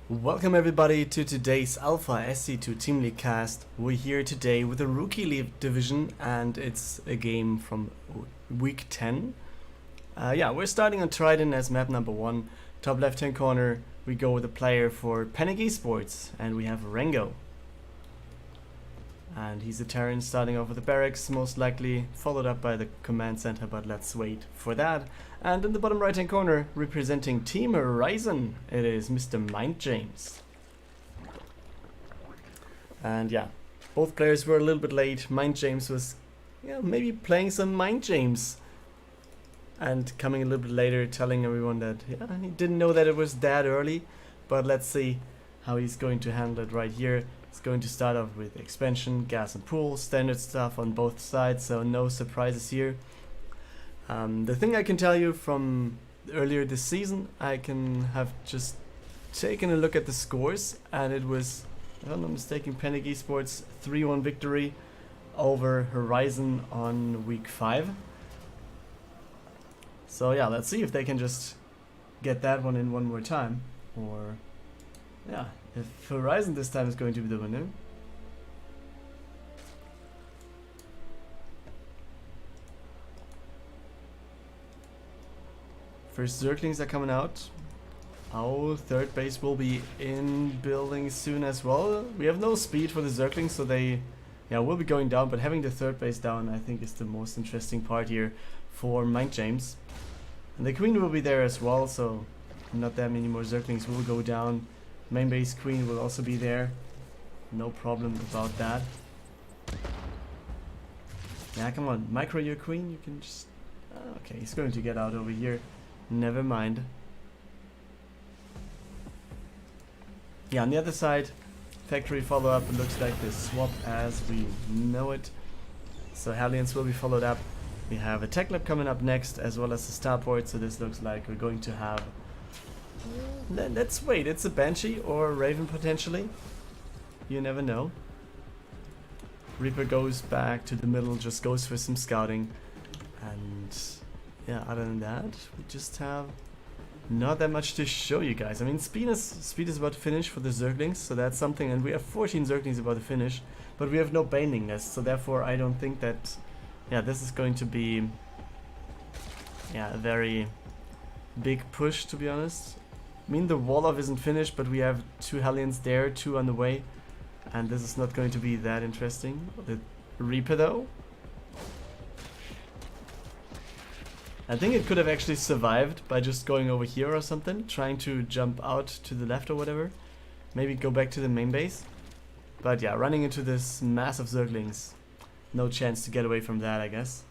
Welcome everybody to today's Alpha SC2 Team League cast. We're here today with the Rookie League division and it's a game from week 10. We're starting on Trident as map number 1. Top left hand corner we go with a player for eSports and we have Rango. And he's a Terran starting off with the barracks, most likely followed up by the command center, but let's wait for that. And in the bottom right hand corner, representing Team Horizon, it is Mr. Mindjames. And yeah, both players were a little bit late. Mindjames was maybe playing some Mindjames. And coming a little bit later, telling everyone that he didn't know that it was that early. But let's see how he's going to handle it right here. It's going to start off with expansion, gas and pool, standard stuff on both sides, so no surprises here. The thing I can tell you from earlier this season, I can have just taken a look at the scores, and it was, if I'm not mistaken, eSports 3-1 victory over Horizon on week 5. So yeah, let's see if they can just get that one in one more time, or if Horizon this time is going to be the winner. First Zerglings are coming out. Our third base will be in building soon as well. We have no speed for the Zerglings, so they will be going down, but having the third base down I think is the most interesting part here for Mindjames. And the Queen will be there as well, so not that many more Zerglings will go down. Main base Queen will also be there. No problem about that. Yeah, come on. Micro your Queen. You can just... okay, he's going to get out over here. Never mind. Yeah, on the other side, factory follow-up. It looks like the swap as we know it. So Hellions will be followed up. We have a tech lab coming up next, as well as the starport. So this looks like we're going to have... let's wait, it's a Banshee or a Raven potentially. You never know. Reaper goes back to the middle, just goes for some scouting. And yeah, other than that, we just have not that much to show you guys. I mean, speed is about to finish for the Zerglings, so that's something. And we have 14 Zerglings about to finish, but we have no Baneling Nest, so therefore I don't think that this is going to be a very big push, to be honest. I mean, the wall-off isn't finished, but we have 2 Hellions there, 2 on the way. And this is not going to be that interesting. The Reaper, though. I think it could have actually survived by just going over here or something. Trying to jump out to the left or whatever. Maybe go back to the main base. But yeah, running into this mass of Zerglings. No chance to get away from that, I guess.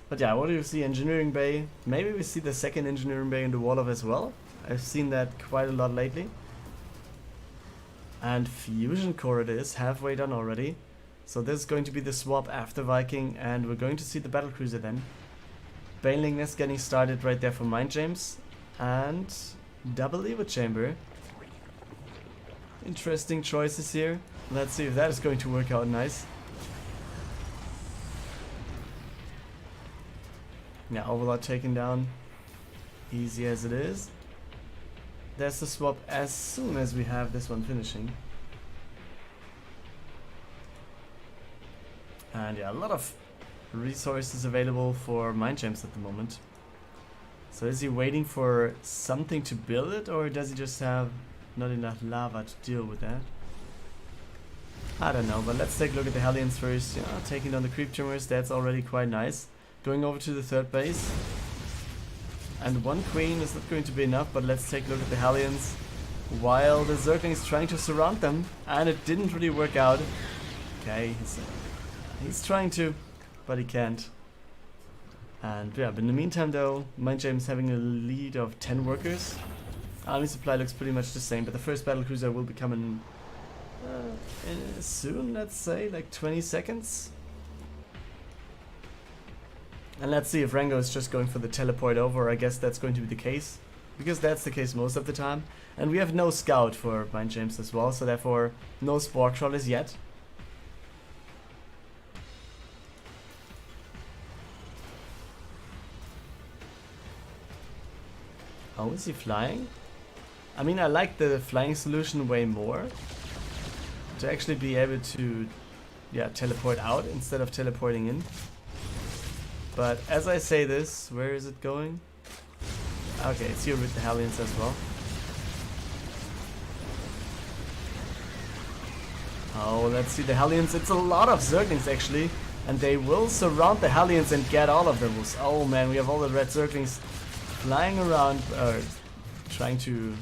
But yeah, what do you see? Engineering bay. Maybe we see the second engineering bay in the wall-off as well. I've seen that quite a lot lately. And fusion core it is, halfway done already. So this is going to be the swap after Viking, and we're going to see the battlecruiser then. Baneling Nest getting started right there for Mindjames. And double Evo chamber. Interesting choices here. Let's see if that is going to work out nice. Yeah, Overlord taken down, easy as it is. There's the swap as soon as we have this one finishing. And yeah, a lot of resources available for Mindjames at the moment. So is he waiting for something to build it, or does he just have not enough lava to deal with that? I don't know, but let's take a look at the Hellions first. Taking down the creep tumors, that's already quite nice. Going over to the third base. And 1 Queen is not going to be enough, but let's take a look at the Hellions. While the Zergling is trying to surround them, and it didn't really work out. Okay, he's trying to, but he can't. And yeah, but in the meantime though, Mindjames having a lead of 10 workers. Army supply looks pretty much the same, but the first battlecruiser will be coming soon, let's say, like 20 seconds. And let's see if Rango is just going for the teleport over. I guess that's going to be the case, because that's the case most of the time. And we have no scout for Mindjames as well, so therefore no Spore Crawlers yet. Oh, is he flying? I mean, I like the flying solution way more. To actually be able to, yeah, teleport out instead of teleporting in. But as I say this, where is it going? Okay, it's here with the Hellions as well. Oh, let's see the Hellions. It's a lot of Zerglings actually. And they will surround the Hellions and get all of them. Oh man, we have all the red Zerglings flying around, trying to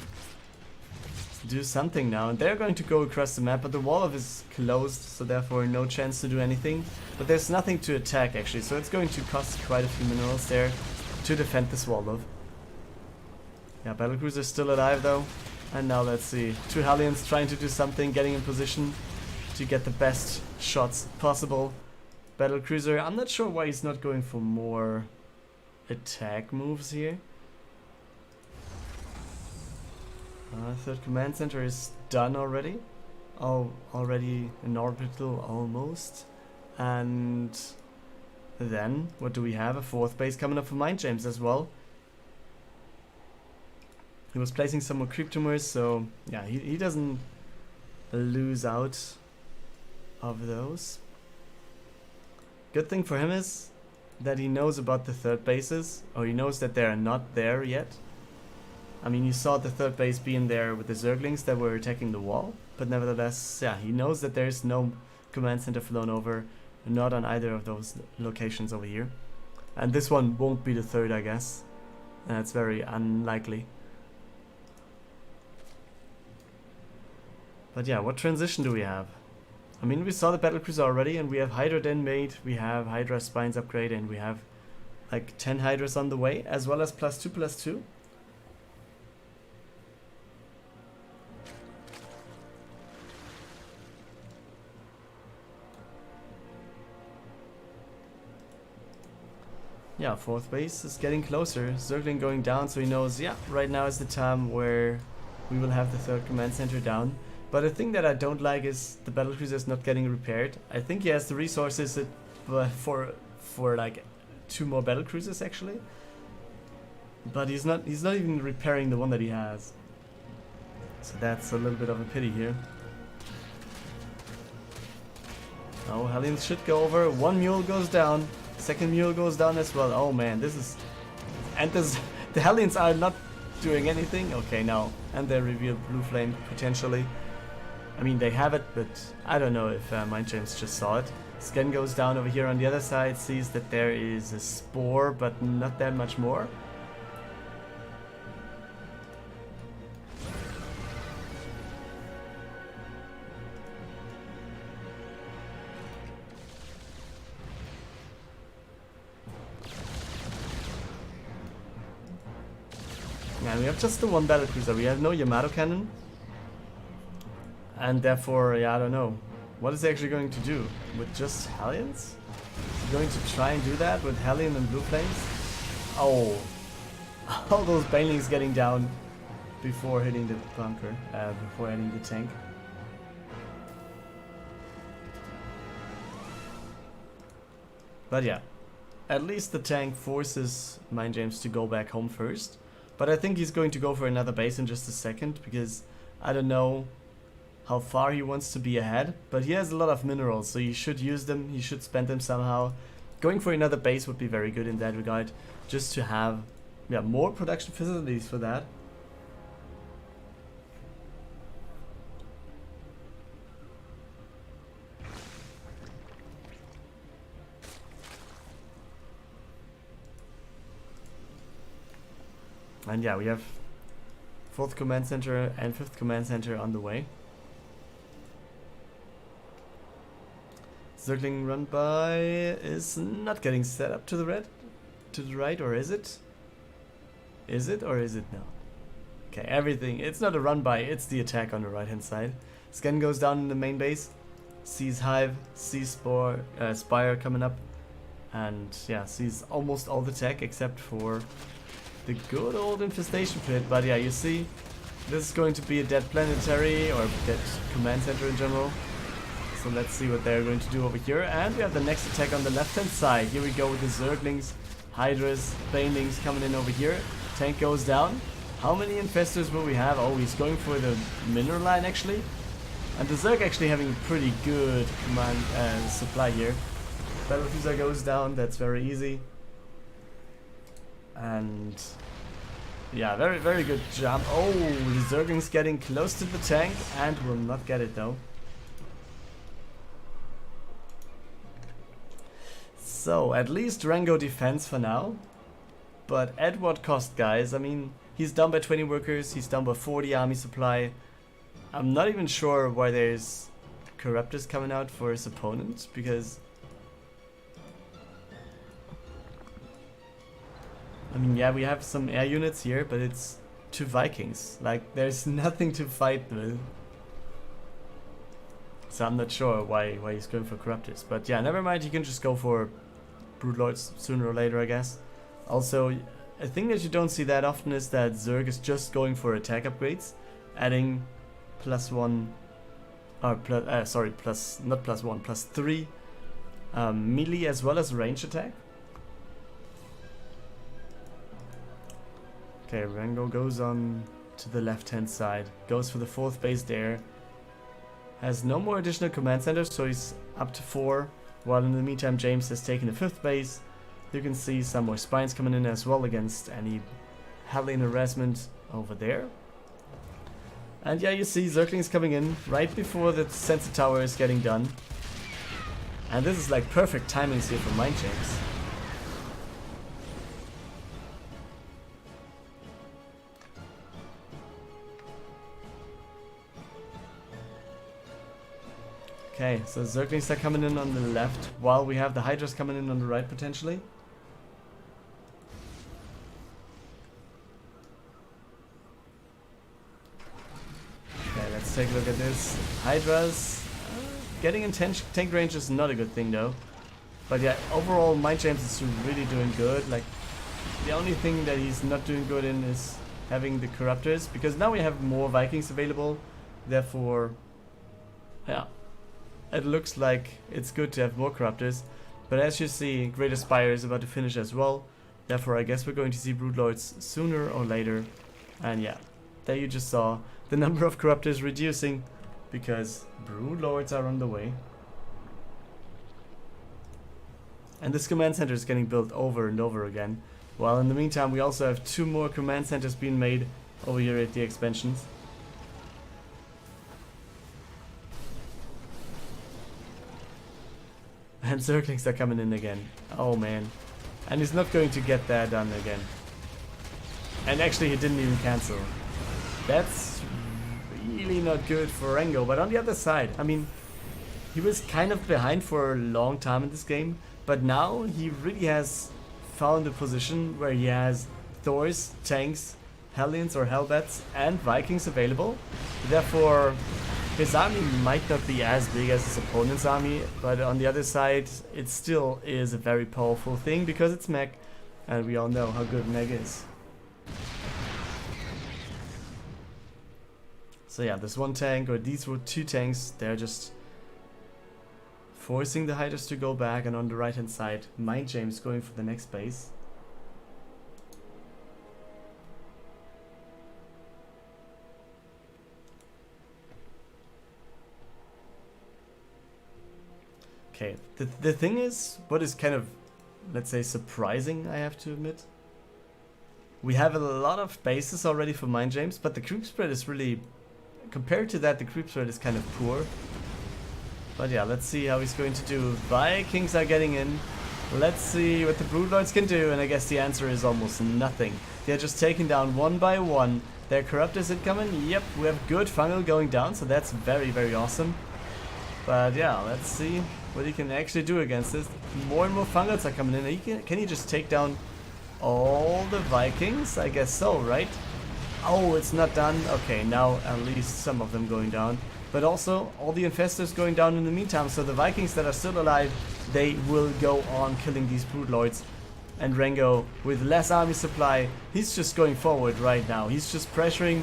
do something now. And they're going to go across the map, but the wall is closed, so therefore no chance to do anything. But there's nothing to attack actually, so it's going to cost quite a few minerals there to defend this wall of. Yeah, battlecruiser's still alive though. And now let's see, 2 Hellions trying to do something, getting in position to get the best shots possible. Battlecruiser, I'm not sure why he's not going for more attack moves here. Third command center is done already. Oh, already in orbital almost. And then, what do we have? A 4th base coming up for Mindjames as well. He was placing some more creep tumors, so yeah, he doesn't lose out of those. Good thing for him is that he knows about the 3rd bases, or he knows that they are not there yet. I mean, you saw the 3rd base being there with the Zerglings that were attacking the wall, but nevertheless, yeah, he knows that there's no command center flown over, not on either of those locations over here. And this one won't be the 3rd, I guess. That's very unlikely. But yeah, what transition do we have? I mean, we saw the battlecruiser already, and we have Hydra den made, we have Hydra spines upgrade, and we have like 10 Hydras on the way, as well as +2/+2. Yeah, 4th base is getting closer, Zergling going down, so he knows, yeah, right now is the time where we will have the 3rd command center down. But the thing that I don't like is the battlecruiser is not getting repaired. I think he has the resources for like 2 more battlecruisers actually. But he's not even repairing the one that he has. So that's a little bit of a pity here. Oh, Hellions should go over. 1 mule goes down. 2nd mule goes down as well. Oh man, this is... And the Hellions are not doing anything. Okay, now. And they reveal blue flame potentially. I mean, they have it, but I don't know if Mindjames just saw it. Scan goes down over here on the other side, sees that there is a spore, but not that much more. And we have just the 1 battlecruiser. We have no Yamato cannon. And therefore, yeah, I don't know. What is he actually going to do? With just Hellions? Is he going to try and do that with Hellion and blue flames? Oh. All those banelings getting down before hitting the bunker, before hitting the tank. But yeah, at least the tank forces Mindjames to go back home first. But I think he's going to go for another base in just a second, because I don't know how far he wants to be ahead, but he has a lot of minerals, so he should use them, he should spend them somehow. Going for another base would be very good in that regard, just to have, yeah, more production facilities for that. And yeah, we have 4th command center and 5th command center on the way. Zergling run by is not getting set up to the right, or is it? Is it or is it not? Okay, everything. It's not a run by, it's the attack on the right hand side. Scan goes down in the main base, sees Hive, sees Spire coming up, and yeah, sees almost all the tech except for the good old infestation pit. But yeah, you see, this is going to be a dead planetary, or dead command center in general. So let's see what they're going to do over here. And we have the next attack on the left hand side. Here we go with the Zerglings, Hydras, Banelings coming in over here. Tank goes down. How many infestors will we have? Oh, he's going for the mineral line actually. And the Zerg actually having pretty good command supply here. Battle Freezard goes down, that's very easy. And yeah, very, very good jump. Oh, the Zergling's getting close to the tank and will not get it though. So, at least Rango defends for now. But at what cost, guys? I mean, he's down by 20 workers, he's down by 40 army supply. I'm not even sure why there's Corruptors coming out for his opponent, because I mean, yeah, we have some air units here, but it's 2 Vikings. Like, there's nothing to fight with. So I'm not sure why he's going for Corruptors. But yeah, never mind, he can just go for Broodlords sooner or later, I guess. Also, a thing that you don't see that often is that Zerg is just going for attack upgrades, adding +1, or sorry, not +1, +3 melee as well as range attack. Okay, Rango goes on to the left hand side, goes for the 4th base there. Has no more additional command centers, so he's up to 4, while in the meantime James has taken the 5th base. You can see some more spines coming in as well against any Hellion harassment over there. And yeah, you see Zerglings coming in right before the sensor tower is getting done. And this is like perfect timings here for Mindjames. Okay, so Zerglings are coming in on the left, while we have the Hydras coming in on the right potentially. Okay, let's take a look at this. Hydras, getting in tank range is not a good thing though. But yeah, overall Mindjames is really doing good. Like, the only thing that he's not doing good in is having the Corruptors, because now we have more Vikings available, therefore, yeah. It looks like it's good to have more Corruptors, but as you see, Greater Spire is about to finish as well. Therefore, I guess we're going to see Broodlords sooner or later. And yeah, there you just saw the number of Corruptors reducing because Broodlords are on the way. And this command center is getting built over and over again. While in the meantime, we also have 2 more command centers being made over here at the expansions. And Zerglings are coming in again. Oh man. And he's not going to get that done again. And actually he didn't even cancel. That's really not good for Rango. But on the other side, I mean, he was kind of behind for a long time in this game. But now he really has found a position where he has Thors, tanks, Hellions or Hellbats and Vikings available. Therefore, his army might not be as big as his opponent's army, but on the other side, it still is a very powerful thing because it's mech, and we all know how good mech is. So yeah, this one tank, or these were 2 tanks, they're just forcing the Hydras to go back, and on the right hand side, Mindjames going for the next base. Okay, the thing is, what is kind of, let's say, surprising, I have to admit. We have a lot of bases already for Mindjames, but the creep spread is really, compared to that, the creep spread is kind of poor. But yeah, let's see how he's going to do. Vikings are getting in. Let's see what the Broodlords can do, and I guess the answer is almost nothing. They're just taking down one by one. Their Corruptors incoming. Yep, we have good fungal going down, so that's very, very awesome. But yeah, let's see what he can actually do against this. More and more fungals are coming in. Can he just take down all the Vikings? I guess so, right? Oh, it's not done. Okay, now at least some of them going down. But also, all the infestors going down in the meantime. So the Vikings that are still alive, they will go on killing these Broodlords. And Rango, with less army supply, he's just going forward right now. He's just pressuring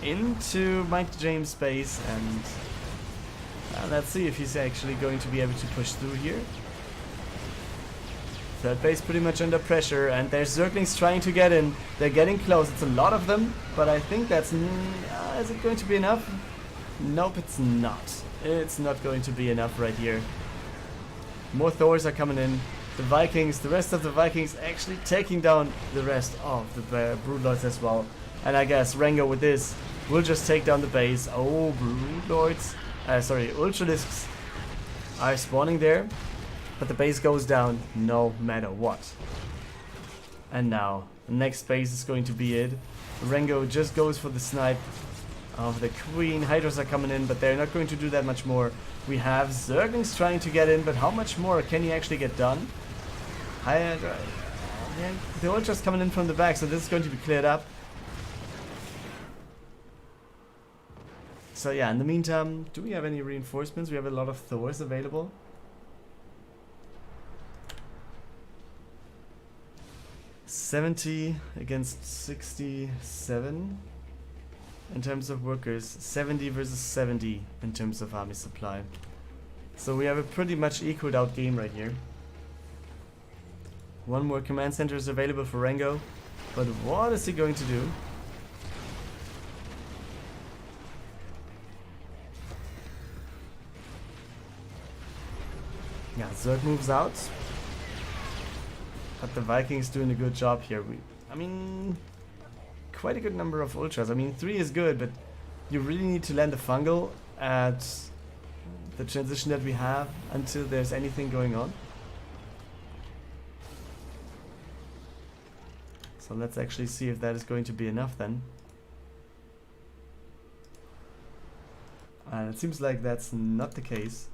into Mindjames' base, and let's see if he's actually going to be able to push through here. Third base pretty much under pressure, and there's Zerglings trying to get in. They're getting close. It's a lot of them, but I think that's... is it going to be enough? Nope, it's not. It's not going to be enough right here. More Thors are coming in. The Vikings, the rest of the Vikings actually taking down the rest of the Broodlords as well. And I guess Rango with this will just take down the base. Oh, Broodlords, sorry, Ultralisks are spawning there. But the base goes down no matter what. And now, the next base is going to be it. Rango just goes for the snipe of the Queen. Hydras are coming in, but they're not going to do that much more. We have Zerglings trying to get in, but how much more can he actually get done? Hydra, yeah, the Ultras coming in from the back, so this is going to be cleared up. So yeah, in the meantime, do we have any reinforcements? We have a lot of Thors available. $70 against 67 in terms of workers, 70 versus 70 in terms of army supply. So we have a pretty much equaled out game right here. One more command center is available for Rango, but what is he going to do? Yeah, Zerg moves out. But the Vikings doing a good job here. I mean, quite a good number of Ultras. I mean, 3 is good, but you really need to land a fungal at the transition that we have until there's anything going on. So let's actually see if that is going to be enough then. It seems like that's not the case.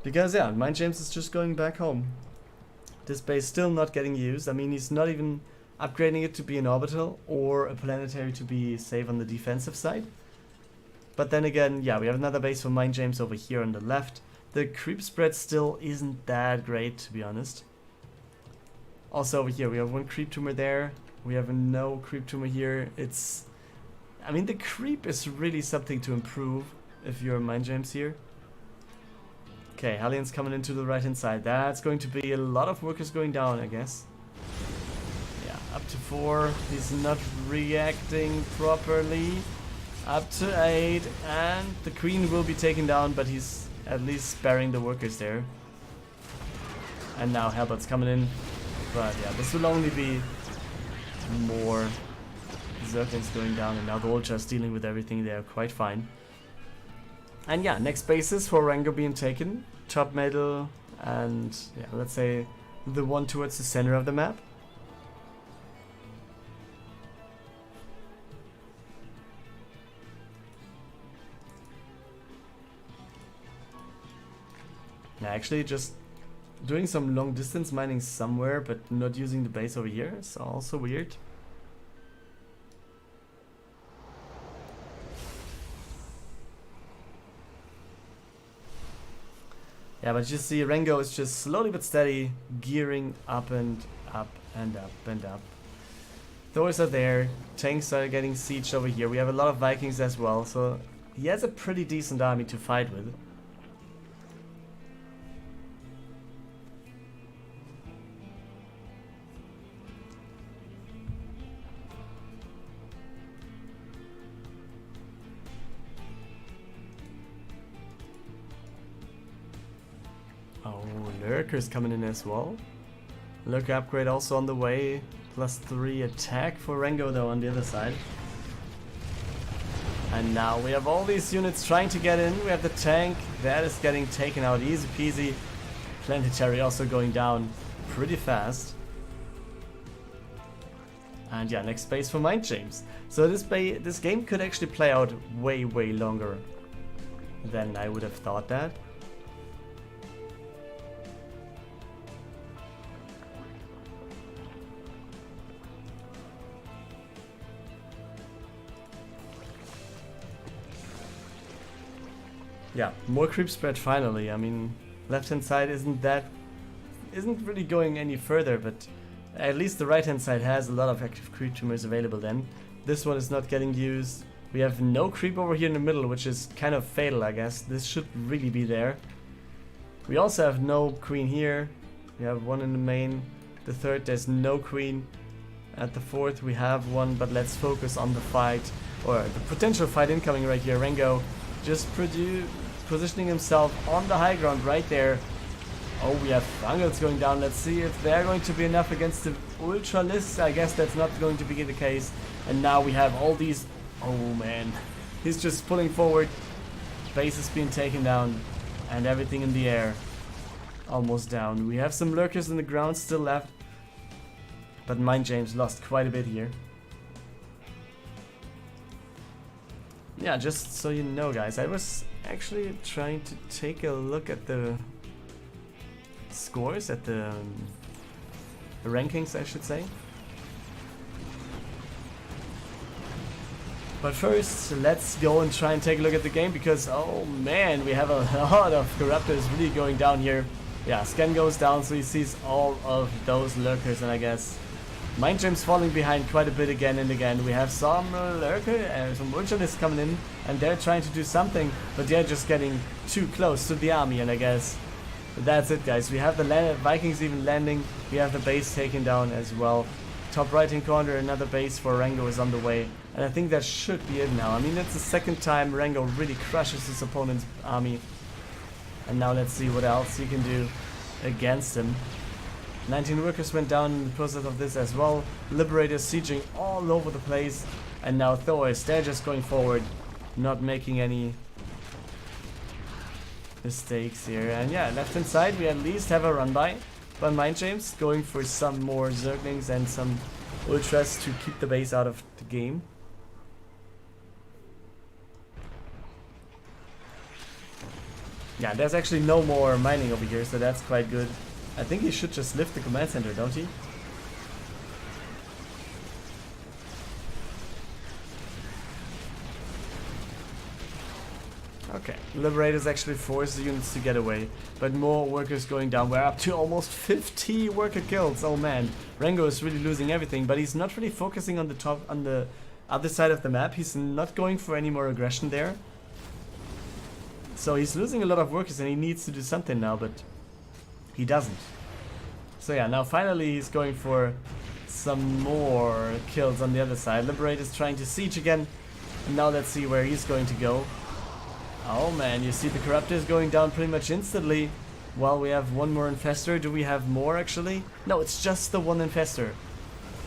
Because yeah, Mindjames is just going back home. This base still not getting used. I mean, he's not even upgrading it to be an orbital or a planetary to be safe on the defensive side. But then again, yeah, we have another base for Mindjames over here on the left. The creep spread still isn't that great, to be honest. Also over here, we have one creep tumor there. We have no creep tumor here. I mean, the creep is really something to improve if you're Mindjames here. Okay, Hellions coming into the right hand side. That's going to be a lot of workers going down, I guess. Yeah, up to 4. He's not reacting properly. Up to 8. And the Queen will be taken down, but he's at least sparing the workers there. And now Hellbot's coming in. But yeah, this will only be more Zerglings going down. And now the Ultras dealing with everything there quite fine. And yeah, next bases for Rango being taken. Top middle and yeah, let's say the one towards the center of the map. Yeah, actually just doing some long distance mining somewhere but not using the base over here is also weird. Yeah, but you see Rango is just slowly but steady gearing up and up and up and up. Thors are there, tanks are getting sieged over here. We have a lot of Vikings as well, so he has a pretty decent army to fight with. Oh, Lurker's coming in as well. Lurker upgrade also on the way. +3 attack for Rango though on the other side. And now we have all these units trying to get in. We have the tank. That is getting taken out easy peasy. Planetary also going down pretty fast. And yeah, next base for Mindjames. So this game could actually play out way longer than I would have thought that. Yeah, more creep spread finally. I mean, left hand side isn't really going any further, but at least the right hand side has a lot of active creep tumors available then. This one is not getting used. We have no creep over here in the middle, which is kind of fatal, I guess. This should really be there. We also have no queen here. We have one in the main. The third, there's no queen. At the fourth, we have one, but let's focus on the fight, or the potential fight incoming right here. Rango just positioning himself on the high ground right there. Oh, we have Fungals going down. Let's see if they're going to be enough against the Ultralists. I guess that's not going to be the case. And now we have all these... Oh, man. He's just pulling forward. Base is being taken down. And everything in the air. Almost down. We have some lurkers in the ground still left. But Mindjames lost quite a bit here. Yeah, just so you know, guys, I was actually trying to take a look at the scores, at the rankings, I should say. But first, let's go and try and take a look at the game, because, oh man, we have a lot of Corruptors really going down here. Yeah, scan goes down, so he sees all of those lurkers, and I guess Mindjames falling behind quite a bit again and again. We have some lurker, some Ultralists coming in, and they're trying to do something, but they're just getting too close to the army, and I guess that's it, guys. We have the Vikings even landing. We have the base taken down as well. Top right hand corner, another base for Rango is on the way, and I think that should be it now. I mean, it's the second time Rango really crushes his opponent's army, and now let's see what else he can do against him. 19 workers went down in the process of this as well. Liberators sieging all over the place. And now Thors, they're just going forward, not making any mistakes here. And yeah, left hand side we at least have a run by Mindjames, going for some more Zerglings and some Ultras to keep the base out of the game. Yeah, there's actually no more mining over here, so that's quite good. I think he should just lift the command center, don't he? Okay, Liberators actually force the units to get away, but more workers going down. We're up to almost 50 worker kills. Oh man, Rango is really losing everything, but he's not really focusing on the other side of the map. He's not going for any more aggression there. So he's losing a lot of workers and he needs to do something now, but he doesn't. So yeah, now finally he's going for some more kills on the other side. Liberator's trying to siege again. And now let's see where he's going to go. Oh man, you see the Corruptors going down pretty much instantly. While we have one more Infestor. Do we have more actually? No, it's just the one Infestor.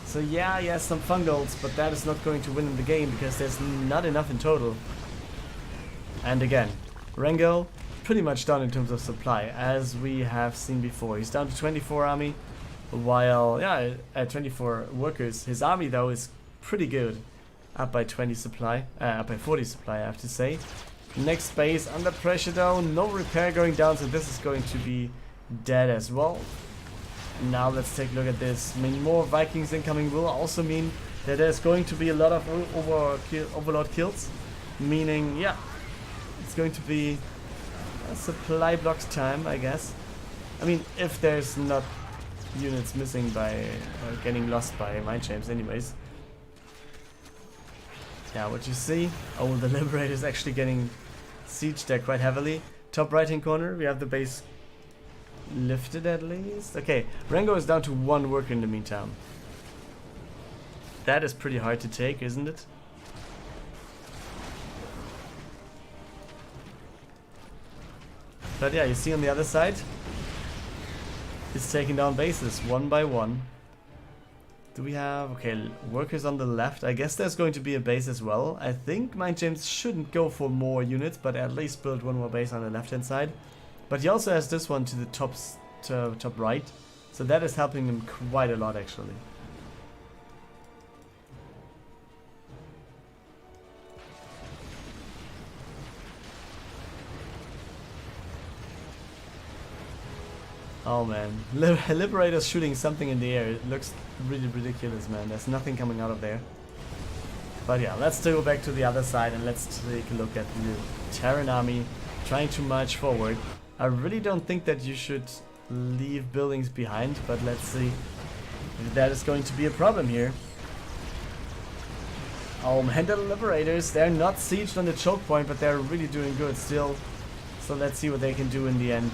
So yeah, he has some Fungals, but that is not going to win in the game because there's not enough in total. And again, Rango pretty much done in terms of supply, as we have seen before. He's down to 24 army, while, yeah, at 24 workers. His army, though, is pretty good. Up by 20 supply, up by 40 supply, I have to say. Next base under pressure, though. No repair going down, so this is going to be dead as well. Now let's take a look at this. I mean, more Vikings incoming will also mean that there's going to be a lot of overlord kills. Meaning, yeah, it's going to be supply blocks time, I guess. I mean, if there's not units missing by getting lost by Mindjames anyways. Yeah, what you see, oh, the Liberator is actually getting sieged there quite heavily. Top right hand corner, we have the base lifted at least. Okay, Rango is down to one worker in the meantime. That is pretty hard to take, isn't it? But yeah, you see on the other side, it's taking down bases one by one. Do we have, okay, workers on the left? I guess there's going to be a base as well. I think Mindjames shouldn't go for more units, but at least build one more base on the left hand side. But he also has this one to the top right, so that is helping him quite a lot actually. Oh man, Liberator's shooting something in the air. It looks really ridiculous, man. There's nothing coming out of there. But yeah, let's go back to the other side and let's take a look at the Terran army trying to march forward. I really don't think that you should leave buildings behind, but let's see if that is going to be a problem here. Oh man, the Liberators, they're not sieged on the choke point, but they're really doing good still. So let's see what they can do in the end.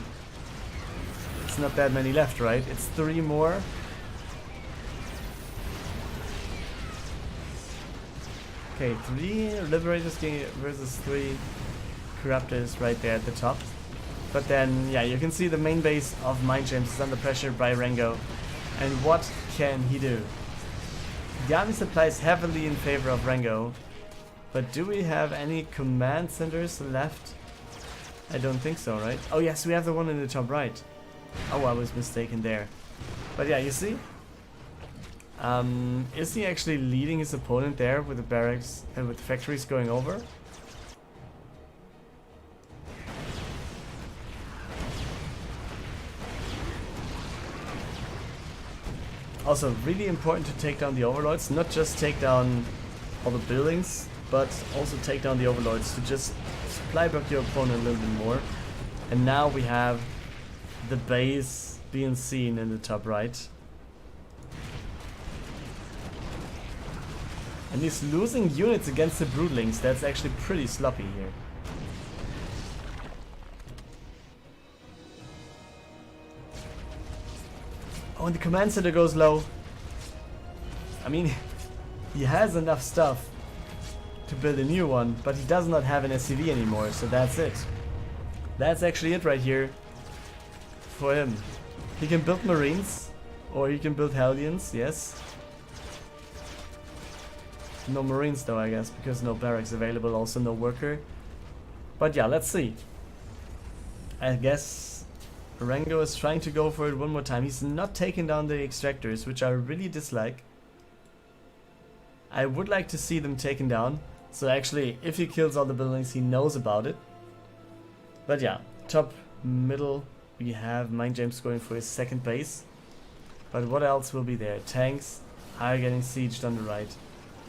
It's not that many left, right? It's 3 more. Okay, 3 Liberators versus 3 Corruptors right there at the top. But then, yeah, you can see the main base of Mindjames is under pressure by Rango. And what can he do? The army supply is heavily in favor of Rango. But do we have any command centers left? I don't think so, right? Oh yes, we have the one in the top right. Oh, I was mistaken there. But yeah, you see? Is he actually leading his opponent there with the barracks and with the factories going over? Also, really important to take down the overlords, not just take down all the buildings, but also take down the overlords to just supply block your opponent a little bit more. And now we have the base being seen in the top right. And he's losing units against the broodlings. That's actually pretty sloppy here. Oh, and the command center goes low. I mean, he has enough stuff to build a new one, but he does not have an SCV anymore, so that's it. That's actually it right here for him. He can build Marines, or he can build Hellions, yes. No Marines though, I guess, because no barracks available, also no worker. But yeah, let's see. I guess Rango is trying to go for it one more time. He's not taking down the extractors, which I really dislike. I would like to see them taken down. So actually, if he kills all the buildings, he knows about it. But yeah, top, middle, we have Mindjames going for his second base. But what else will be there? Tanks are getting sieged on the right.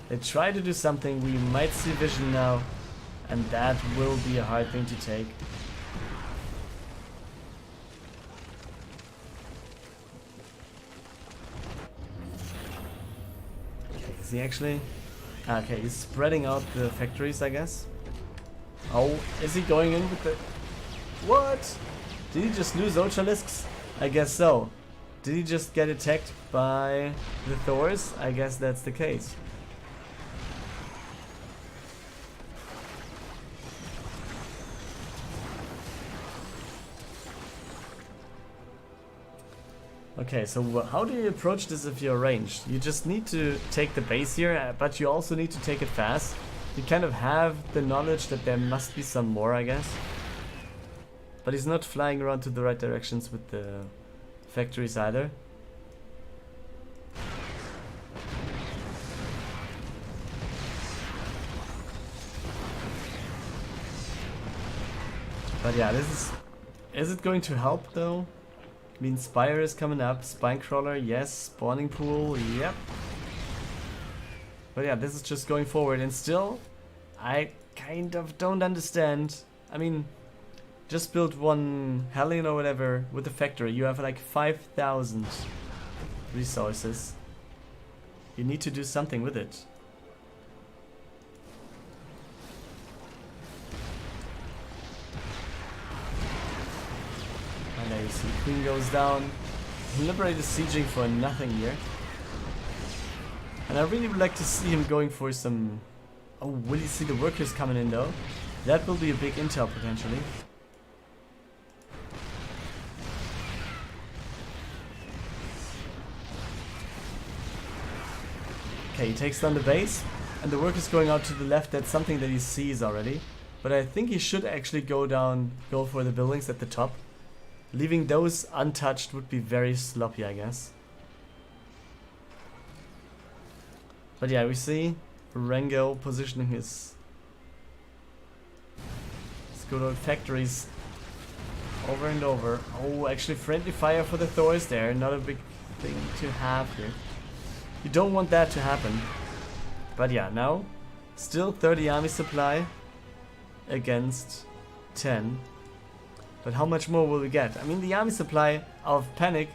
They try to do something, we might see vision now, and that will be a hard thing to take. Is he actually? Okay, he's spreading out the factories, I guess. Oh, is he going in with the... What? Did he just lose Ochalisks? I guess so. Did he just get attacked by the Thors? I guess that's the case. Okay, so how do you approach this if you're ranged? You just need to take the base here, but you also need to take it fast. You kind of have the knowledge that there must be some more, I guess. But he's not flying around to the right directions with the factories either. But yeah, this is it going to help though? I mean, Spire is coming up, Spinecrawler, yes, Spawning Pool, yep. But yeah, this is just going forward, and still, I kind of don't understand. I mean, just build one Hellion or whatever with the factory, you have like 5,000 resources. You need to do something with it. And there you see, Queen goes down. Liberator is sieging for nothing here. And I really would like to see him going for some... Oh, will you see the workers coming in though? That will be a big intel potentially. Okay, he takes down the base. And the workers going out to the left, that's something that he sees already. But I think he should actually go for the buildings at the top. Leaving those untouched would be very sloppy, I guess. But yeah, we see Rango positioning his good old factories over and over. Oh, actually friendly fire for the Thors there. Not a big thing to have here. You don't want that to happen. But yeah, now still 30 army supply against 10. But how much more will we get? I mean, the army supply of Panic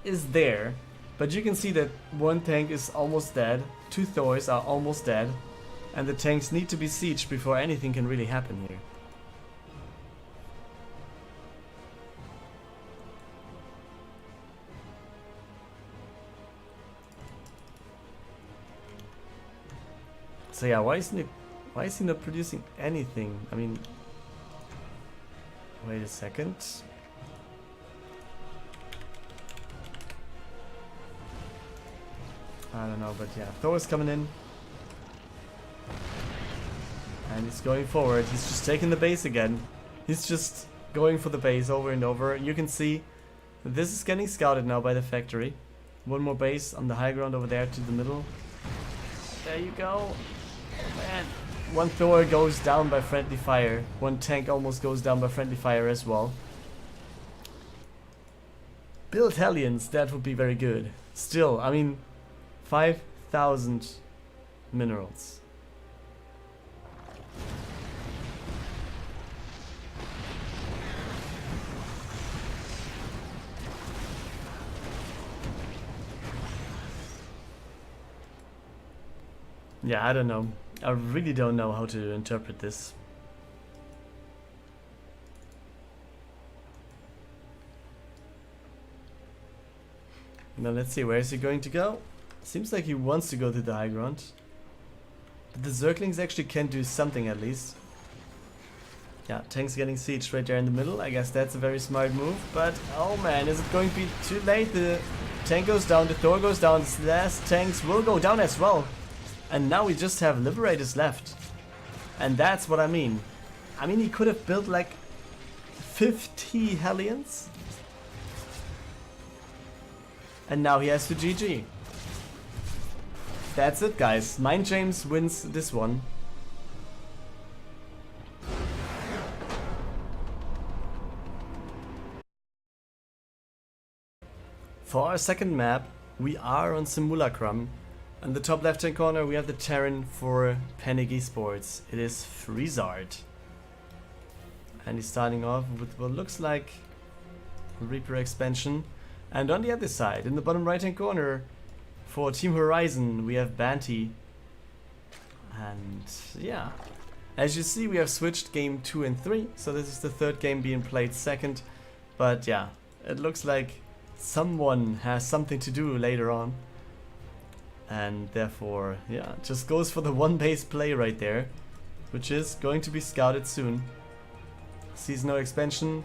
is there. But you can see that one tank is almost dead. 2 Thors are almost dead. And the tanks need to be sieged before anything can really happen here. So yeah, why is he not producing anything? I mean, wait a second. I don't know, but yeah, Thor is coming in. And he's going forward. He's just taking the base again. He's just going for the base over and over. You can see this is getting scouted now by the factory. One more base on the high ground over there to the middle. There you go. Man, one Thor goes down by friendly fire. One tank almost goes down by friendly fire as well. Build Hellions, that would be very good. Still, I mean, 5,000 minerals. Yeah, I don't know. I really don't know how to interpret this. Now let's see, where is he going to go? Seems like he wants to go to the high ground. But the Zerglings actually can do something at least. Yeah, tanks getting sieged right there in the middle. I guess that's a very smart move. But, oh man, is it going to be too late? The tank goes down, the Thor goes down, the last tanks will go down as well. And now we just have Liberators left. And that's what I mean. I mean, he could have built like 50 Hellions. And now he has to GG. That's it, guys. Mindjames wins this one. For our second map, we are on Simulacrum. In the top left hand corner we have the Terran for Panic eSports. It is Freezard. And he's starting off with what looks like Reaper expansion. And on the other side, in the bottom right hand corner, for Team Horizon we have Banti. And yeah, as you see we have switched game 2 and 3. So this is the third game being played second. But yeah, it looks like someone has something to do later on. And therefore, yeah, just goes for the one base play right there, which is going to be scouted soon. Sees no expansion,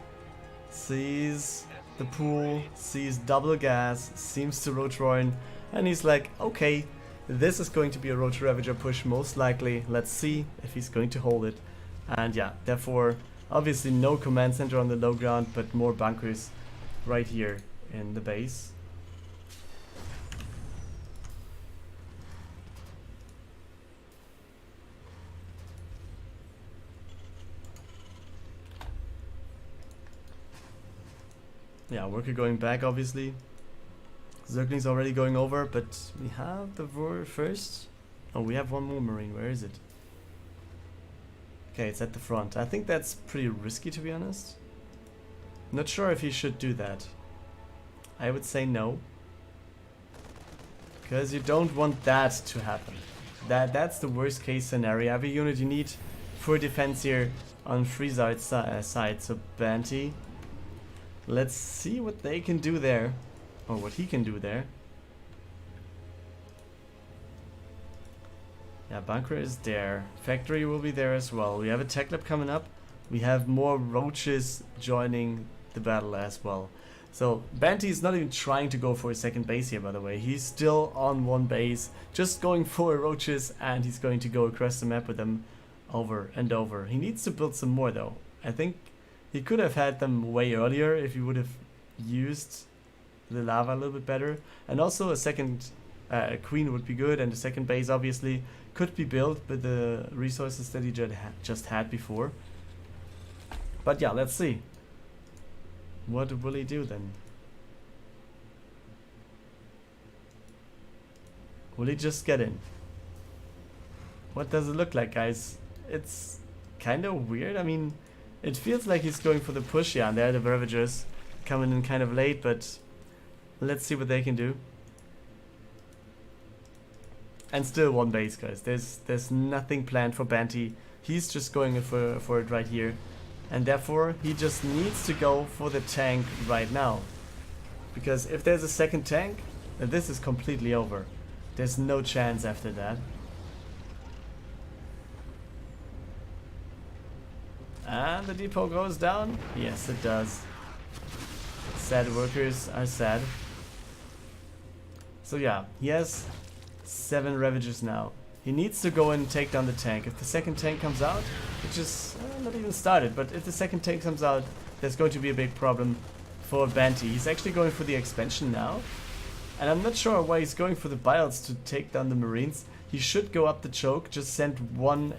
sees the pool, sees double gas, seems to Roach-Roaring, and he's like, okay, this is going to be a Roach Ravager push most likely, let's see if he's going to hold it. And yeah, therefore, obviously no command center on the low ground, but more bunkers right here in the base. Yeah, worker going back, obviously. Zergling's already going over, but we have the Vor first. Oh, we have one more Marine. Where is it? Okay, it's at the front. I think that's pretty risky, to be honest. Not sure if he should do that. I would say no. Because you don't want that to happen. That's the worst case scenario. Every unit you need for defense here on Freezard's side. So Banti. Let's see what they can do there. Or what he can do there. Yeah, bunker is there. Factory will be there as well. We have a tech lab coming up. We have more roaches joining the battle as well. So Banti is not even trying to go for a second base here, by the way. He's still on one base, just going for roaches, and he's going to go across the map with them over and over. He needs to build some more though. I think he could have had them way earlier if he would have used the lava a little bit better. And also a second queen would be good, and the second base obviously could be built with the resources that he just had before. But yeah, let's see. What will he do then? Will he just get in? What does it look like, guys? It's kind of weird. I mean, it feels like he's going for the push. Yeah, and there are the Ravagers coming in kind of late, but let's see what they can do. And still one base, guys. There's nothing planned for Banti. He's just going for it right here. And therefore, he just needs to go for the tank right now. Because if there's a second tank, then this is completely over. There's no chance after that. And the depot goes down. Yes, it does. Sad workers are sad. So yeah, he has 7 Ravagers now. He needs to go and take down the tank. If the second tank comes out, which is not even started, but if the second tank comes out, there's going to be a big problem for Banti. He's actually going for the expansion now. And I'm not sure why he's going for the builds to take down the Marines. He should go up the choke, just send the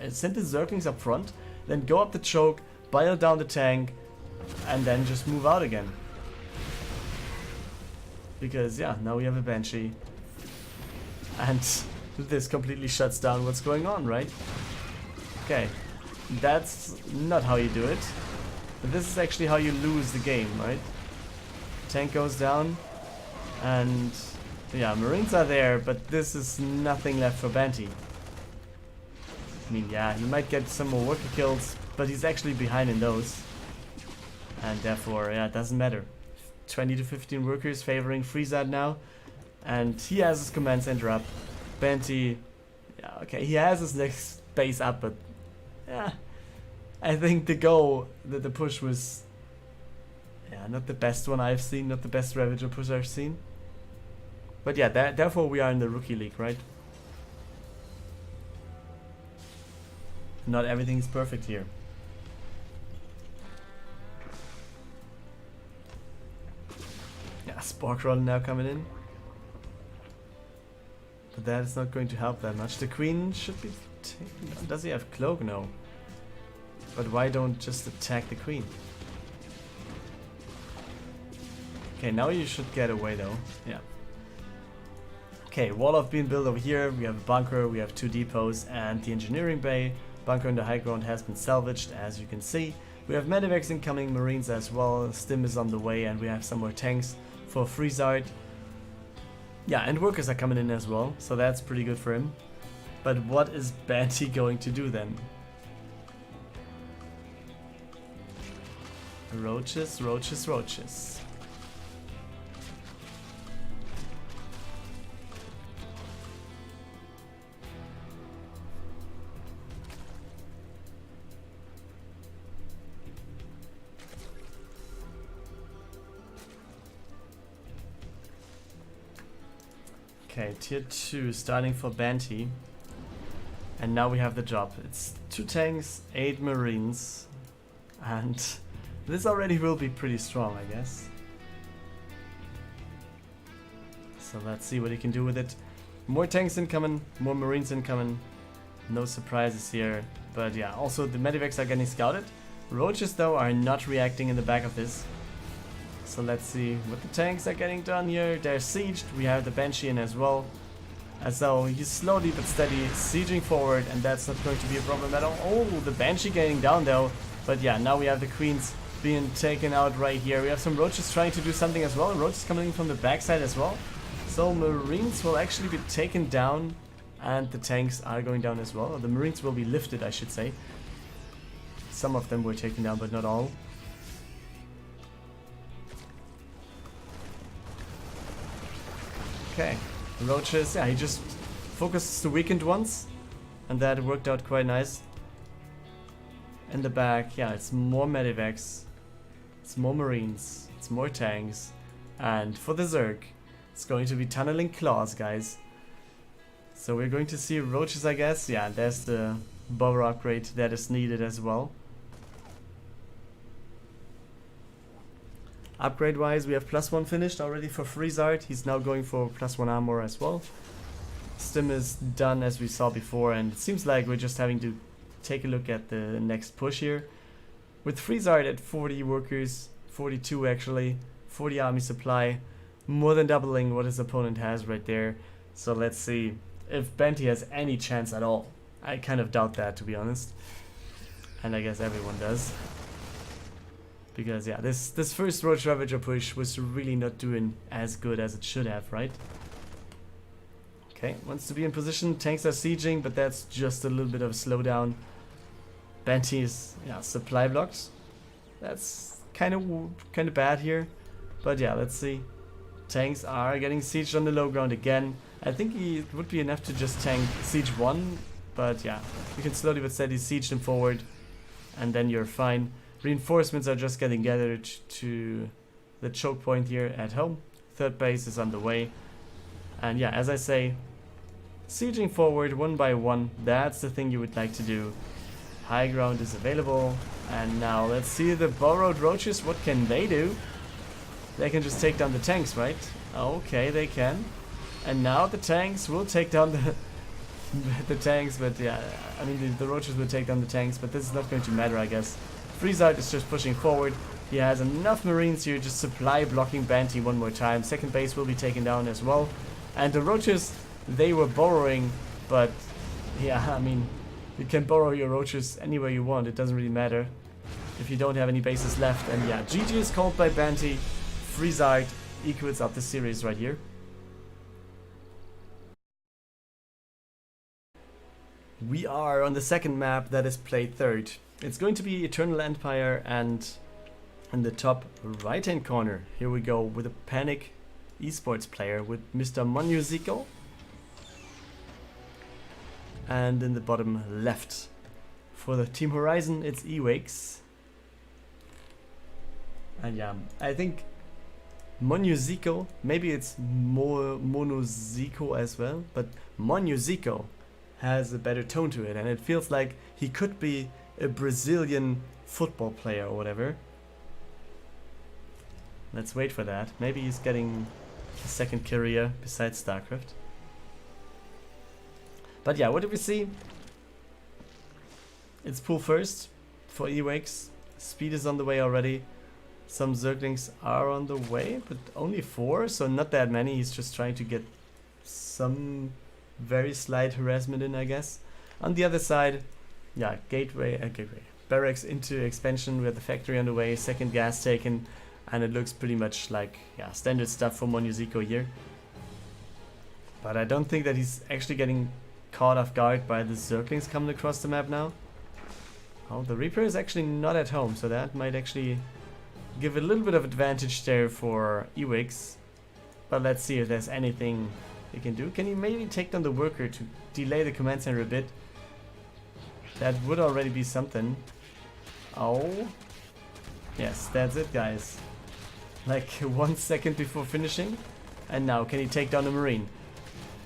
Zerglings up front, then go up the choke, bile down the tank, and then just move out again. Because yeah, now we have a Banshee. And this completely shuts down what's going on, right? Okay, that's not how you do it. But this is actually how you lose the game, right? Tank goes down, and yeah, Marines are there, but this is nothing left for Banti. I mean, yeah, he might get some more worker kills, but he's actually behind in those. And therefore, yeah, it doesn't matter. 20 to 15 workers favoring Freezard now. And he has his command center up. Banti, yeah, okay, he has his next base up, but yeah, I think the push was, yeah, not the best one I've seen, not the best Ravager push I've seen. But yeah, therefore we are in the rookie league, right? Not everything is perfect here. Yeah, Spork Roll now coming in. But that is not going to help that much. The Queen should be taken down. Does he have Cloak? No. But why don't just attack the Queen? Okay, now you should get away though. Yeah. Okay, wall of being built over here. We have a bunker, we have 2 depots and the engineering bay. Bunker in the high ground has been salvaged, as you can see. We have Medivacs incoming, Marines as well. Stim is on the way, and we have some more tanks for Freezard. Yeah, and workers are coming in as well, so that's pretty good for him. But what is Banti going to do then? Roaches, roaches, roaches. Okay, tier 2 starting for Banti. And now we have the job. It's 2 tanks, 8 Marines. And this already will be pretty strong, I guess. So let's see what he can do with it. More tanks incoming, more Marines incoming. No surprises here. But yeah, also the Medivacs are getting scouted. Roaches though are not reacting in the back of this. So let's see what the tanks are getting done here. They're sieged. We have the Banshee in as well. And so he's slowly but steady sieging forward, and that's not going to be a problem at all. Oh, the Banshee getting down though. But yeah, now we have the Queens being taken out right here. We have some Roaches trying to do something as well. Roaches coming in from the backside as well. So Marines will actually be taken down, and the tanks are going down as well. The Marines will be lifted, I should say. Some of them were taken down, but not all. Okay, Roaches, yeah, he just focuses the weakened ones, and that worked out quite nice. In the back, yeah, it's more Medivacs, it's more Marines, it's more tanks, and for the Zerg, it's going to be tunneling claws, guys. So we're going to see Roaches, I guess. Yeah, there's the bower upgrade that is needed as well. Upgrade wise, we have +1 finished already for Freezard. He's now going for +1 armor as well. Stim is done as we saw before, and it seems like we're just having to take a look at the next push here. With Freezard at 40 workers, 42 actually, 40 army supply, more than doubling what his opponent has right there. So let's see if Banti has any chance at all. I kind of doubt that, to be honest. And I guess everyone does. Because yeah, this first Roach Ravager push was really not doing as good as it should have, right? Okay, wants to be in position. Tanks are sieging, but that's just a little bit of a slowdown. Banti is, yeah, supply blocked. That's kind of bad here. But yeah, let's see. Tanks are getting sieged on the low ground again. I think it would be enough to just tank siege 1. But yeah, you can slowly but steady siege them forward. And then you're fine. Reinforcements are just getting gathered to the choke point here at home. Third base is on the way. And yeah, as I say, sieging forward one by one, that's the thing you would like to do. High ground is available. And now let's see the borrowed roaches. What can they do? They can just take down the tanks, right? Okay, they can. And now the tanks will take down the tanks, but yeah, I mean the roaches will take down the tanks, but this is not going to matter, I guess. Freezard is just pushing forward. He has enough marines here, just supply blocking Banti one more time. Second base will be taken down as well. And the roaches, they were borrowing, but yeah, I mean, you can borrow your roaches anywhere you want. It doesn't really matter if you don't have any bases left. And yeah, GG is called by Banti. Freezard equals up the series right here. We are on the second map that is played third. It's going to be Eternal Empire, and in the top right hand corner, here we go with a Panic eSports player with Mr. Monuziko. And in the bottom left, for the Team Horizon, it's Ewayx. And yeah, I think Monuziko, maybe it's Monuziko as well, but Monuziko has a better tone to it, and it feels like he could be a Brazilian football player or whatever. Let's wait for that. Maybe he's getting a second career besides StarCraft. But yeah, what do we see? It's pool first for Ewayx. Speed is on the way already. Some Zerglings are on the way, but only 4, so not that many. He's just trying to get some very slight harassment in, I guess. On the other side, yeah, gateway, barracks into expansion. We have the factory on the way, second gas taken, and it looks pretty much like, yeah, standard stuff for Monuziko here. But I don't think that he's actually getting caught off guard by the Zerglings coming across the map now. Oh, the Reaper is actually not at home, so that might actually give a little bit of advantage there for Ewayx. But let's see if there's anything he can do. Can he maybe take down the worker to delay the command center a bit? That would already be something. Oh. Yes, that's it, guys. Like 1 second before finishing. And now, can he take down the Marine?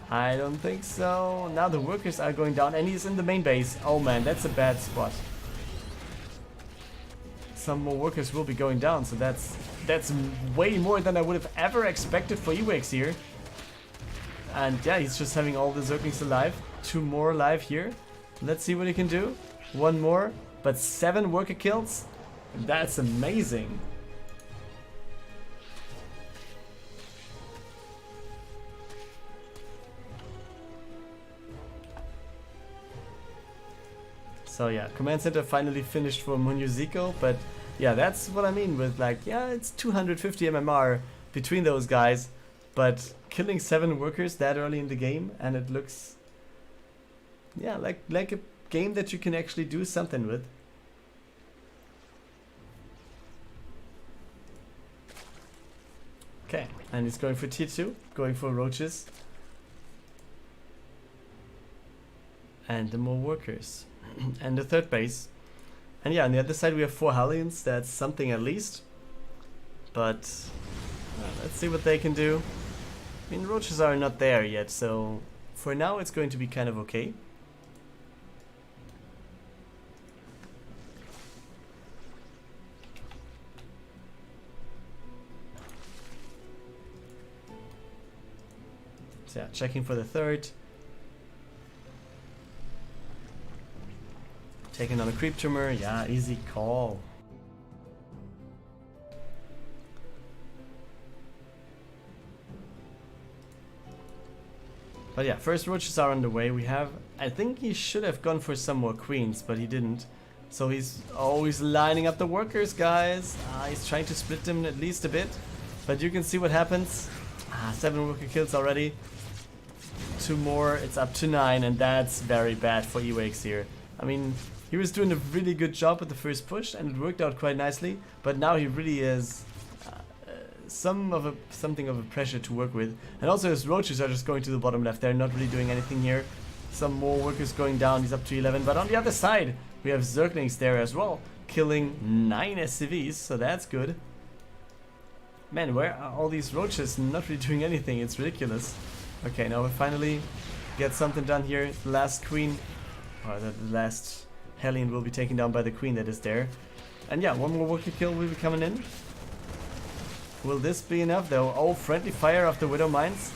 I don't think so. Now the workers are going down, and he's in the main base. Oh man, that's a bad spot. Some more workers will be going down, so that's way more than I would have ever expected for Ewayx here. And yeah, he's just having all the Zerglings alive. 2 more alive here. Let's see what he can do. 1 more, but 7 worker kills. That's amazing. So yeah, command center finally finished for Monuziko, but yeah, that's what I mean with like, yeah, it's 250 MMR between those guys, but killing 7 workers that early in the game, and it looks, yeah, like a game that you can actually do something with. Okay, and he's going for tier 2, going for roaches. And the more workers. And the third base. And yeah, on the other side we have 4 Hellions. That's something at least. But let's see what they can do. I mean, roaches are not there yet, so for now it's going to be kind of okay. So yeah, checking for the third. Taking on a creep tumor, yeah, easy call. But yeah, first roaches are on the way. We have, I think he should have gone for some more queens, but he didn't. So he's always lining up the workers, guys. He's trying to split them at least a bit. But you can see what happens. 7 worker kills already. 2 more, it's up to 9, and that's very bad for Ewayx here. I mean, he was doing a really good job with the first push, and it worked out quite nicely, but now he really is something of a pressure to work with. And also his roaches are just going to the bottom left, they're not really doing anything here. Some more workers going down, he's up to 11, but on the other side, we have Zerglings there as well, killing 9 SCVs, so that's good. Man, where are all these roaches not really doing anything? It's ridiculous. Okay, now we finally get something done here. The last queen, or the last Hellion will be taken down by the queen that is there. And yeah, one more worker kill will be coming in. Will this be enough though? Oh, friendly fire of the Widow Mines.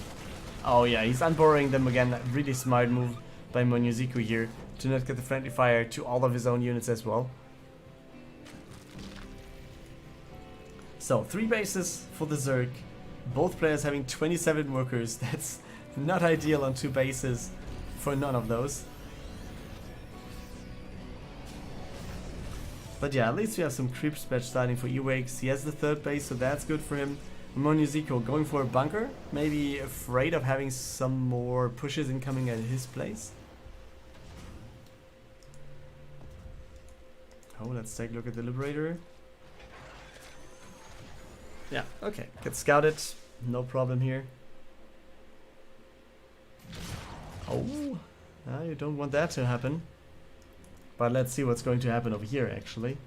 Oh yeah, he's unborrowing them again. Really smart move by Monuziko here to not get the friendly fire to all of his own units as well. So 3 bases for the Zerg. Both players having 27 workers. That's not ideal on 2 bases for none of those. But yeah, at least we have some creep spread starting for Ewayx. He has the 3rd base, so that's good for him. Monuziko going for a bunker, maybe afraid of having some more pushes incoming at his place. Oh, let's take a look at the Liberator. Yeah, okay, get scouted, no problem here. Oh, you don't want that to happen. But let's see what's going to happen over here, actually.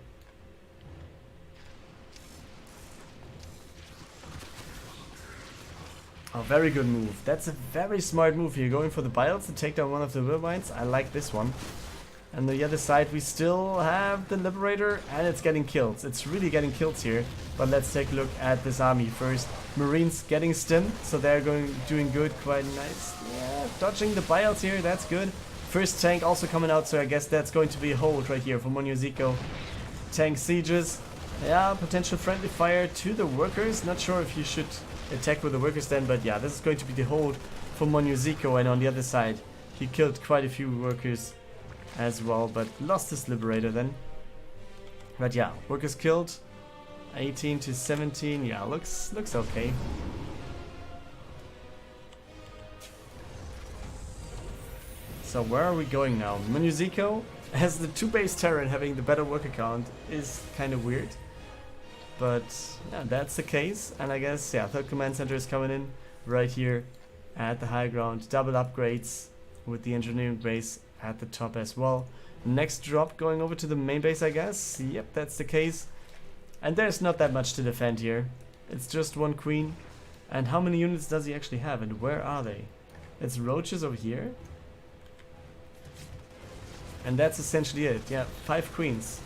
Oh, very good move. That's a very smart move here, going for the biles to take down one of the Wilmines. I like this one. And the other side, we still have the Liberator, and it's getting kills. It's really getting kills here. But let's take a look at this army first. Marines getting stim, so they're doing good, quite nice. Yeah, dodging the biles here, that's good. First tank also coming out, so I guess that's going to be a hold right here for Monuziko. Tank sieges. Yeah, potential friendly fire to the workers. Not sure if you should attack with the workers then, but yeah, this is going to be the hold for Monuziko. And on the other side, he killed quite a few workers as well, but lost his Liberator then. But yeah, workers killed. 18 to 17. Yeah, looks okay. So where are we going now? Monuziko, as the 2-base Terran having the better worker count, is kind of weird. But yeah, that's the case. And I guess, yeah, 3rd command center is coming in right here at the high ground. Double upgrades with the engineering base at the top as well. Next drop going over to the main base, I guess. Yep, that's the case. And there's not that much to defend here. It's just 1 queen. And how many units does he actually have? And where are they? It's roaches over here. And that's essentially it. Yeah, 5 queens.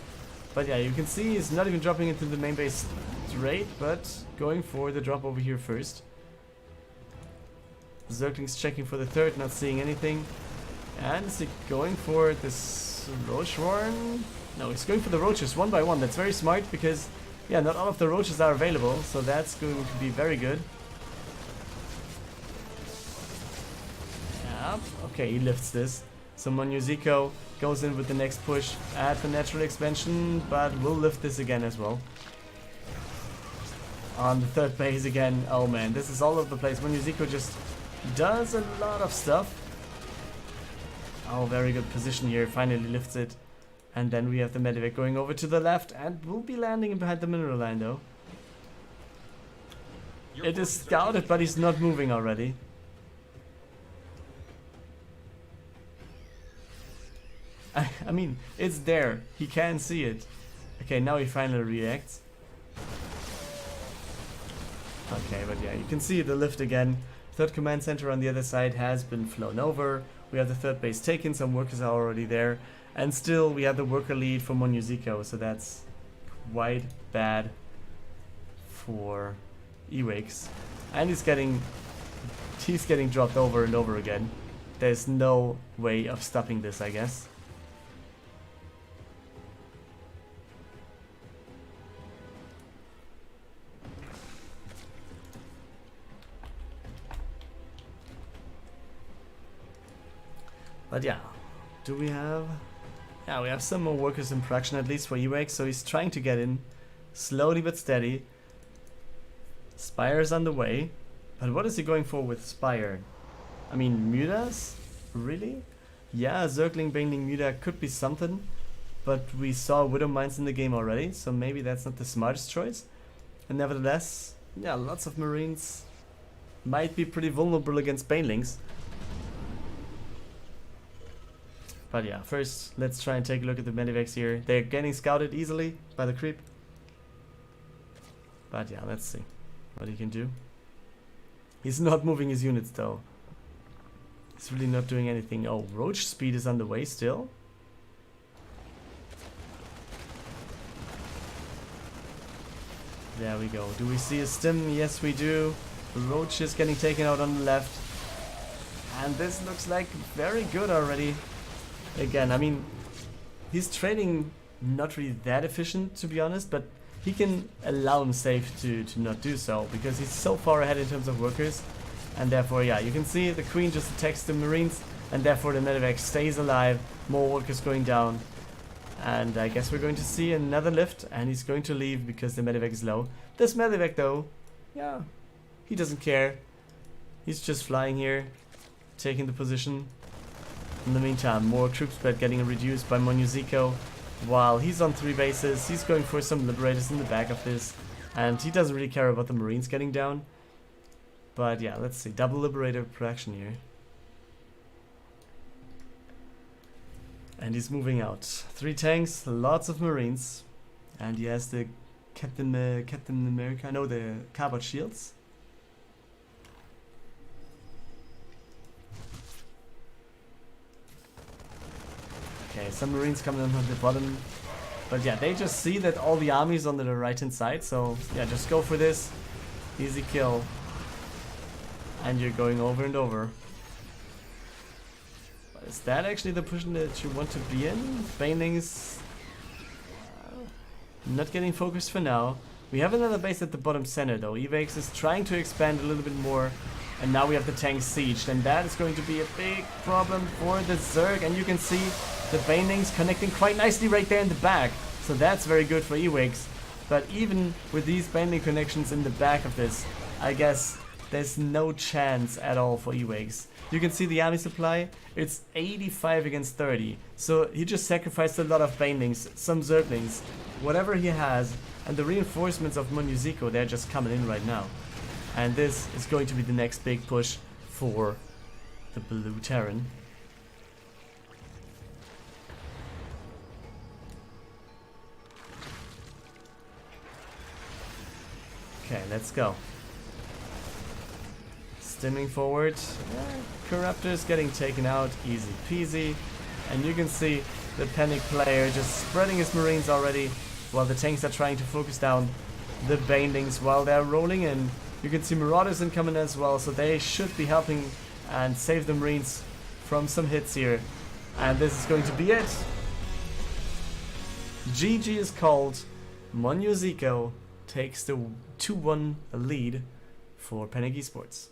But yeah, you can see he's not even dropping into the main base straight, but going for the drop over here first. Zergling's checking for the 3rd, not seeing anything. And is he going for this roach warren? No, he's going for the roaches 1 by 1. That's very smart because, yeah, not all of the roaches are available, so that's going to be very good. Yeah, okay, he lifts this. So Monuziko goes in with the next push at the natural expansion, but we'll lift this again as well. On the 3rd base again. Oh man, this is all over the place. Monuziko just does a lot of stuff. Oh, very good position here. Finally lifts it. And then we have the medevac going over to the left, and we'll be landing behind the mineral line though. It is scouted, but he's not moving already. I mean, it's there. He can see it. Okay, now he finally reacts. Okay, but yeah, you can see the lift again. 3rd command center on the other side has been flown over. We have the 3rd base taken. Some workers are already there. And still, we have the worker lead for Monuziko. So that's quite bad for Ewayx. And he's getting dropped over and over again. There's no way of stopping this, I guess. But yeah, do we have... Yeah, we have some more workers in production, at least for Ewayx, so he's trying to get in, slowly but steady. Spire is on the way, but what is he going for with Spire? I mean, mutas? Really? Yeah, circling, baiting muta could be something. But we saw Widow Mines in the game already, so maybe that's not the smartest choice. And nevertheless, yeah, lots of Marines might be pretty vulnerable against banelings. But yeah, first let's try and take a look at the medivacs here. They're getting scouted easily by the creep. But yeah, let's see what he can do. He's not moving his units though. He's really not doing anything. Oh, roach speed is on the way still. There we go. Do we see a stim? Yes, we do. Roach is getting taken out on the left. And this looks like very good already. Again, I mean, he's trading not really that efficient, to be honest, but he can allow himself to not do so, because he's so far ahead in terms of workers. And therefore, yeah, you can see the queen just attacks the marines, and therefore the medevac stays alive, more workers going down. And I guess we're going to see another lift, and he's going to leave because the medevac is low. This medevac though, yeah, he doesn't care. He's just flying here, taking the position. In the meantime, more troop spread getting reduced by Monuziko. While he's on 3 bases, he's going for some liberators in the back of this. And he doesn't really care about the marines getting down. But yeah, let's see, double liberator production here. And he's moving out. 3 tanks, lots of marines. And he has the Captain America, no, the carbide shields. Okay, some marines coming in from the bottom. But yeah, they just see that all the armies on the right hand side. So yeah, just go for this. Easy kill. And you're going over and over. But is that actually the position that you want to be in? Banelings not getting focused for now. We have another base at the bottom center though. Ewayx is trying to expand a little bit more. And now we have the tank sieged. And that is going to be a big problem for the Zerg. And you can see the banelings connecting quite nicely right there in the back. So that's very good for Ewayx. But even with these baneling connections in the back of this, I guess there's no chance at all for Ewayx. You can see the army supply, it's 85 against 30. So he just sacrificed a lot of banelings, some zerglings, whatever he has, and the reinforcements of Monuziko, they're just coming in right now. And this is going to be the next big push for the Blue Terran. Okay, let's go. Stimming forward. Corruptors getting taken out, easy peasy. And you can see the panic player just spreading his marines already, while the tanks are trying to focus down the banelings while they're rolling in. You can see marauders incoming as well, so they should be helping and save the marines from some hits here. And this is going to be it. GG is called. Monuziko takes the 2-1 lead for Panic eSports.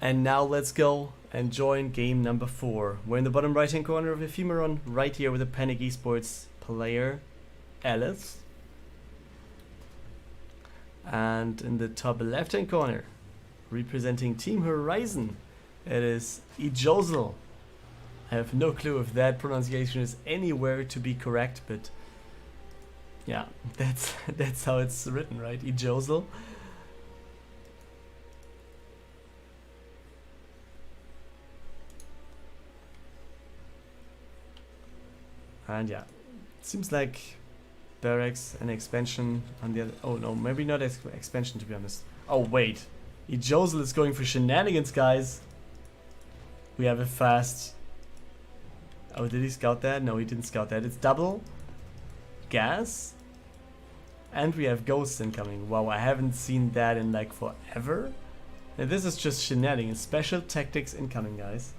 And now let's go and join game number 4. We're in the bottom right hand corner of Ephemeron, right here with the Panic eSports player Alice. And in the top left hand corner, representing Team Horizon, it is ejozl. I have no clue if that pronunciation is anywhere to be correct, but yeah, that's how it's written, right? ejozl. And yeah, it seems like barracks and expansion on the other. Oh no, maybe not expansion to be honest. Oh wait, ejozl is going for shenanigans, guys. We have a fast. Oh, did he scout that? No, he didn't scout that. It's double gas, and we have ghosts incoming. Wow, I haven't seen that in like forever. And this is just shenanigans. Special tactics incoming, guys.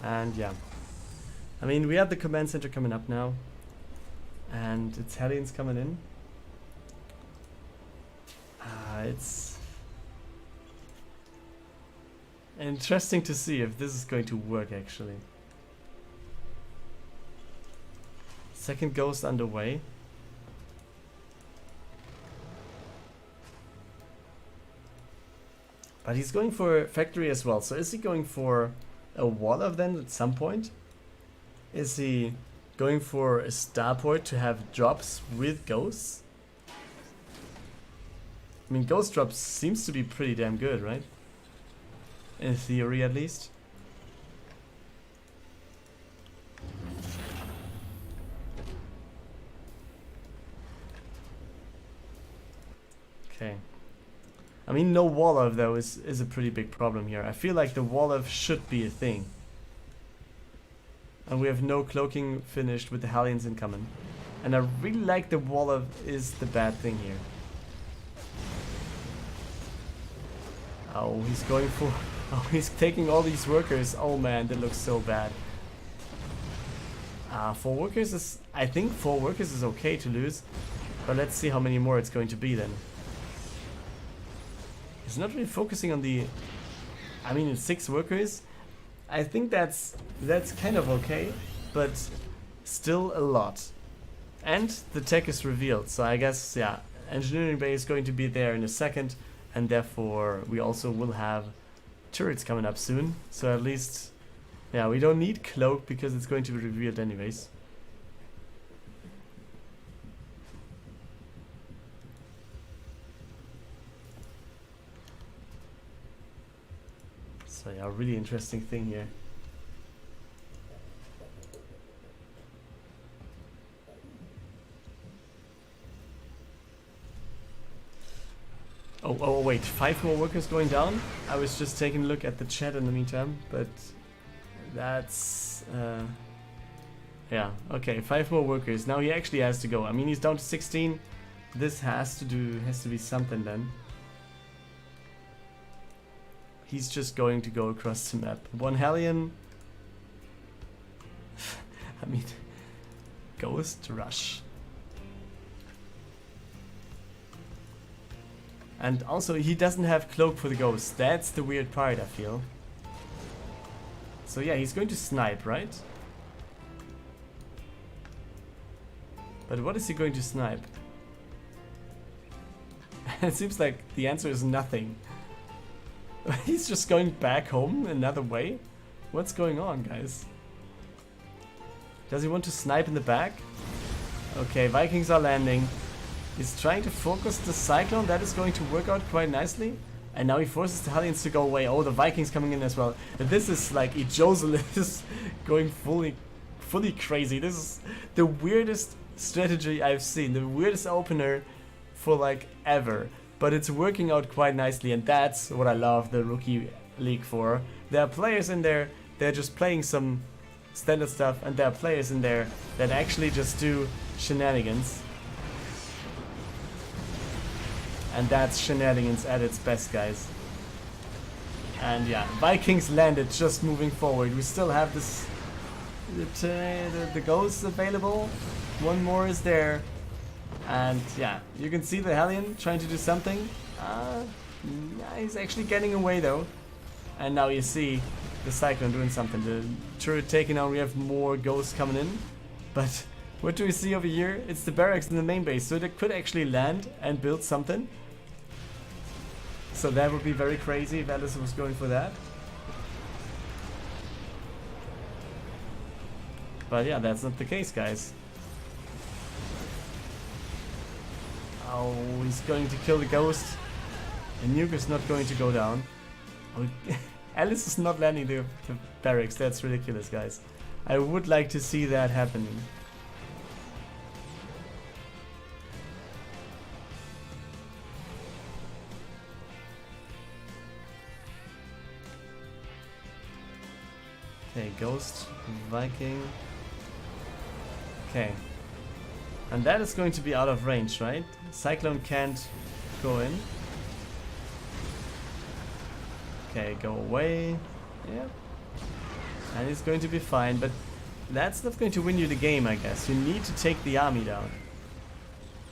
And yeah, I mean, we have the command center coming up now, and it's Hellions coming in. It's interesting to see if this is going to work actually. Second ghost underway. But he's going for factory as well. So is he going for a wall of them at some point? Is he going for a starport to have drops with ghosts? I mean, ghost drops seems to be pretty damn good, right? In theory, at least. Okay. I mean, no wall of though is a pretty big problem here. I feel like the wall of should be a thing. And we have no cloaking finished with the Hellions incoming. And I really like the wall of is the bad thing here. Oh, he's going for... Oh, he's taking all these workers. Oh man, that looks so bad. 4 workers is... I think 4 workers is okay to lose. But let's see how many more it's going to be then. He's not really focusing on the... I mean, it's 6 workers. I think that's kind of okay. But still a lot. And the tech is revealed. So I guess, yeah, engineering bay is going to be there in a second. And therefore, we also will have turrets coming up soon. So at least, yeah, we don't need cloak because it's going to be revealed anyways. So yeah, really interesting thing here. Oh wait, 5 more workers going down? I was just taking a look at the chat in the meantime, but that's... yeah, okay, 5 more workers. Now he actually has to go. I mean, he's down to 16. This has to be something then. He's just going to go across the map. 1 Hellion. I mean, Ghost Rush. And also, he doesn't have cloak for the ghost. That's the weird part, I feel. So yeah, he's going to snipe, right? But what is he going to snipe? It seems like the answer is nothing. He's just going back home another way? What's going on, guys? Does he want to snipe in the back? Okay, Vikings are landing. He's trying to focus the Cyclone. That is going to work out quite nicely. And now he forces the Hellions to go away. Oh, the Vikings coming in as well. This is like ejozl is going fully crazy. This is the weirdest strategy I've seen. The weirdest opener for like ever. But it's working out quite nicely. And that's what I love the Rookie League for. There are players in there. They're just playing some standard stuff. And there are players in there that actually just do shenanigans. And that's shenanigans at its best, guys. And yeah, Vikings landed, just moving forward. We still have this the ghosts available. 1 more is there. And yeah, you can see the Hellion trying to do something. He's actually getting away though. And now you see the Cyclone doing something. The turret taken out, we have more ghosts coming in. But what do we see over here? It's the barracks in the main base. So they could actually land and build something. So that would be very crazy if Alice was going for that. But yeah, that's not the case, guys. Oh, he's going to kill the ghost. And nuke is not going to go down. Oh, Alice is not landing the barracks. That's ridiculous, guys. I would like to see that happening. Okay, Ghost, Viking. Okay. And that is going to be out of range, right? Cyclone can't go in. Okay, go away. Yep. and he's going to be fine, but that's not going to win you the game, I guess. You need to take the army down.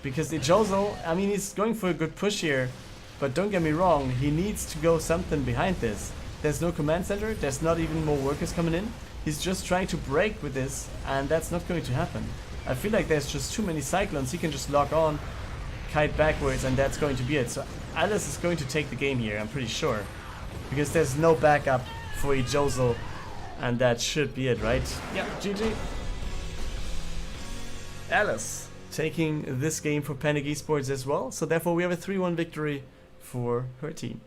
Because ejozl, I mean, he's going for a good push here, but don't get me wrong, he needs to go something behind this. There's no command center, there's not even more workers coming in. He's just trying to break with this, and that's not going to happen. I feel like there's just too many cyclones. He can just lock on, kite backwards, and that's going to be it. So Alice is going to take the game here, I'm pretty sure. Because there's no backup for ejozl, and that should be it, right? Yeah, GG. Alice taking this game for Panic Esports as well. So therefore we have a 3-1 victory for her team.